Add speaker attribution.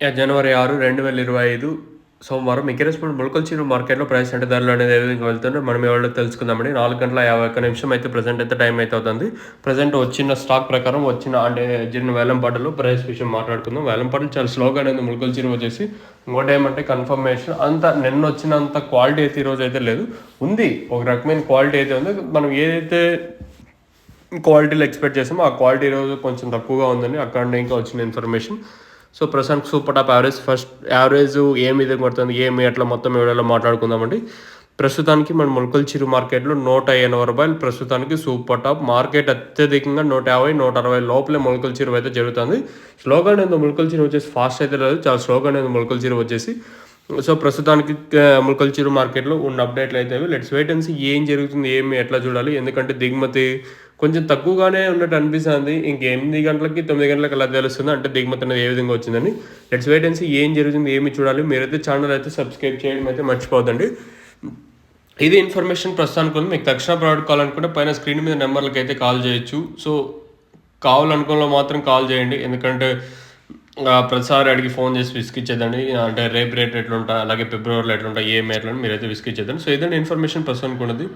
Speaker 1: జనవరి 6, 2025 సోమవారం మిక్కిరేస్‌పూడి మొలకల్చెరువు మార్కెట్‌లో ప్రైస్ అంటే ధరలు అనేది ఏ విధంగా వెళ్తుందో మనం ఎవరో తెలుసుకుందామండి. 4:51 అయితే ప్రెజెంట్ అయితే టైం అయితే అవుతుంది. ప్రెజెంట్ వచ్చిన స్టాక్ ప్రకారం అంటే జరిగిన వేలం పాటలు ప్రైస్ విషయం మాట్లాడుకుందాం. వేలం పాటలు చాలా స్లోగా అనేది మొలకల్చెరువు వచ్చేసి ఇంకోటేమంటే కన్ఫర్మేషన్ నిన్న వచ్చినంత క్వాలిటీ అయితే ఈరోజు అయితే లేదు. ఉంది ఒక రకమైన క్వాలిటీ అయితే ఉంది. మనం ఏదైతే క్వాలిటీలో ఎక్స్పెక్ట్ చేసామో ఆ క్వాలిటీ ఈరోజు కొంచెం తక్కువగా ఉందండి. అక్కడ ఇంకా వచ్చిన ఇన్ఫర్మేషన్. సో ప్రస్తుతానికి సూపర్ టాప్ యావరేజ్ ఏం విధంగా కొడుతుంది ఎట్లా మొత్తం వీడియోలో మాట్లాడుకుందామండి. ప్రస్తుతానికి మన మొలకల్చెరువు మార్కెట్లో రూ. 180 ప్రస్తుతానికి సూపర్ టాప్. మార్కెట్ అత్యధికంగా 150, 160 లోపలే మొలకల్చెరువు అయితే జరుగుతుంది. స్లోగానే ఉంది మొలకల్చెరువు వచ్చేసి, ఫాస్ట్ అయితే లేదు, చాలా స్లోగానే ఉంది మొలకల్చెరువు వచ్చేసి. సో ప్రస్తుతానికి మొలకల్చెరువు మార్కెట్లో ఉన్న అప్డేట్లు అయితే లెట్స్ వెయిట్ అండ్ సీ ఏం జరుగుతుంది, ఎట్లా చూడాలి. ఎందుకంటే దిగుమతి కొంచెం తక్కువగానే ఉన్నట్టు అనిపిస్తుంది. 8 గంటలకి 9 గంటలకి అలా తెలుస్తుంది అంటే దిగుమతి అనేది ఏ విధంగా వచ్చిందని. లెట్స్ వెయిట్ అండ్ సీ ఏం జరుగుతుంది, చూడాలి. మీరైతే ఛానల్ అయితే సబ్స్క్రైబ్ చేయడం అయితే మర్చిపోద్దండి. ఇది ఇన్ఫర్మేషన్ ప్రస్తుతానికి ఉంది. మీకు తక్షణ ప్రోడక్ట్ కావాలనుకుంటే పైన స్క్రీన్ మీద నెంబర్లకి అయితే కాల్ చేయొచ్చు. సో కావాలనుకున్న మాత్రం కాల్ చేయండి. ఎందుకంటే ప్రతిసారి అడిగి ఫోన్ చేసి విసిగిచ్చేదండి. అంటే రేపు రేట్ ఎట్లుంటా, అలాగే ఫిబ్రవరిలో ఎట్లుంటా, ఎట్లా మీరైతే విసిగిచ్చేదండి. సో ఇదండి ఇన్ఫర్మేషన్ ప్రస్తుతానికి ఉన్నది.